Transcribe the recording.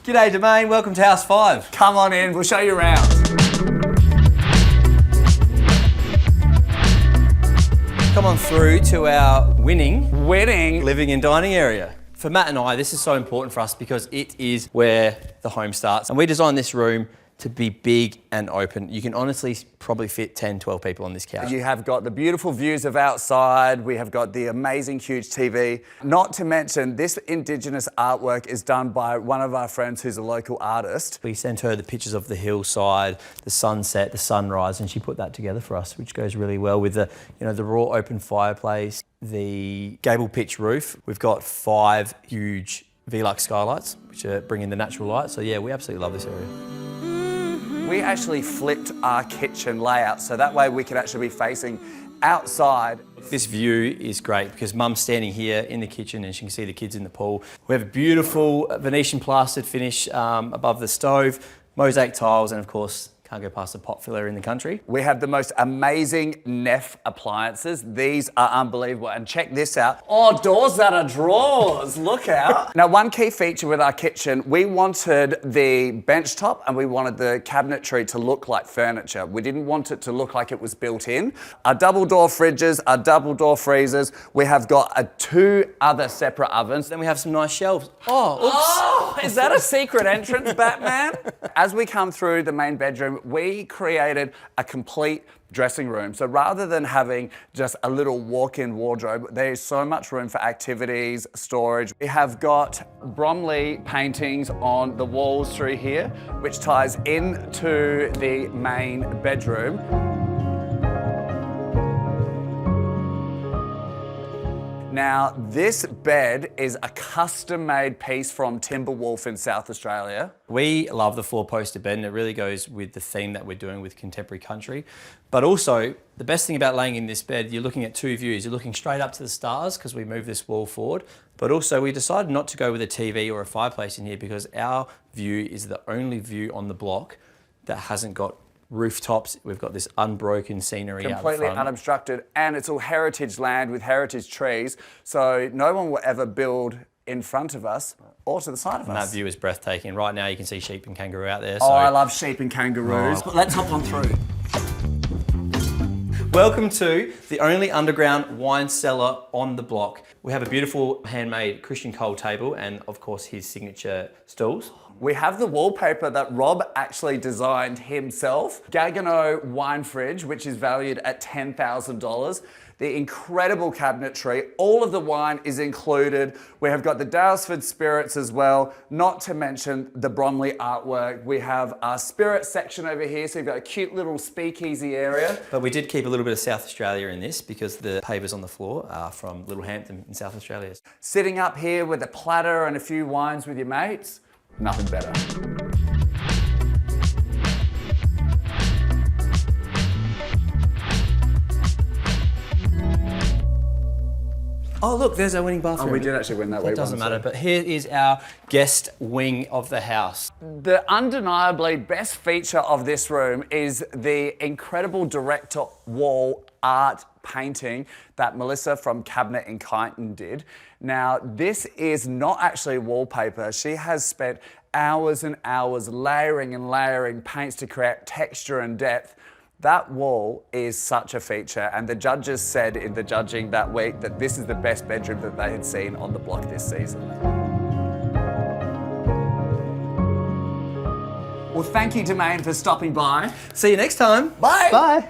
G'day Domain, welcome to House 5. Come on in, we'll show you around. Come on through to our winning living and dining area. For Matt and I, this is so important for us because it is where the home starts. And we designed this room to be big and open. You can honestly probably fit 10, 12 people on this couch. You have got the beautiful views of outside. We have got the amazing huge TV. Not to mention, this Indigenous artwork is done by one of our friends who's a local artist. We sent her the pictures of the hillside, the sunset, the sunrise, and she put that together for us, which goes really well with the, the raw open fireplace, the gable pitch roof. We've got 5 huge Velux skylights, which are bringing the natural light. So yeah, we absolutely love this area. We actually flipped our kitchen layout so that way we could actually be facing outside. This view is great because Mum's standing here in the kitchen and she can see the kids in the pool. We have a beautiful Venetian plastered finish above the stove, mosaic tiles, and of course, can't go past the pot filler in the country. We have the most amazing Neff appliances. These are unbelievable. And check this out. Oh, doors that are drawers. Look out. Now, one key feature with our kitchen, we wanted the bench top and we wanted the cabinetry to look like furniture. We didn't want it to look like it was built in. Our double door fridges, our double door freezers. We have got 2 other separate ovens. Then we have some nice shelves. Is that a secret entrance, Batman? As we come through the main bedroom, we created a complete dressing room. So rather than having just a little walk-in wardrobe, there's so much room for activities, storage. We have got Bromley paintings on the walls through here, which ties into the main bedroom. Now, this bed is a custom-made piece from Timberwolf in South Australia. We love the 4-poster bed and it really goes with the theme that we're doing with contemporary country. But also, the best thing about laying in this bed, you're looking at 2 views. You're looking straight up to the stars because we moved this wall forward. But also, we decided not to go with a TV or a fireplace in here because our view is the only view on the block that hasn't got rooftops. We've got this unbroken scenery completely out front. Unobstructed, and it's all heritage land with heritage trees, so no one will ever build in front of us or to the side of us. And that view is breathtaking. Right now you can see sheep and kangaroo out there. Oh, I love sheep and kangaroos. Oh. Let's hop on through. Welcome to the only underground wine cellar on the block. We have a beautiful handmade Christian Cole table and of course his signature stools. We have the wallpaper that Rob actually designed himself. Gagano wine fridge, which is valued at $10,000. The incredible cabinetry, all of the wine is included. We have got the Dalesford spirits as well, not to mention the Bromley artwork. We have our spirit section over here, so you've got a cute little speakeasy area. But we did keep a little bit of South Australia in this because the pavers on the floor are from Littlehampton in South Australia. Sitting up here with a platter and a few wines with your mates, nothing better. Oh look, there's our winning bathroom. Oh, we did actually win that way. It doesn't matter, but here is our guest wing of the house. The undeniably best feature of this room is the incredible director wall art painting that Melissa from Cabinet in Kyneton did. Now, this is not actually wallpaper. She has spent hours and hours layering and layering paints to create texture and depth. That wall is such a feature, and the judges said in the judging that week that this is the best bedroom that they had seen on the block this season. Well, thank you, Domain, for stopping by. See you next time. Bye. Bye.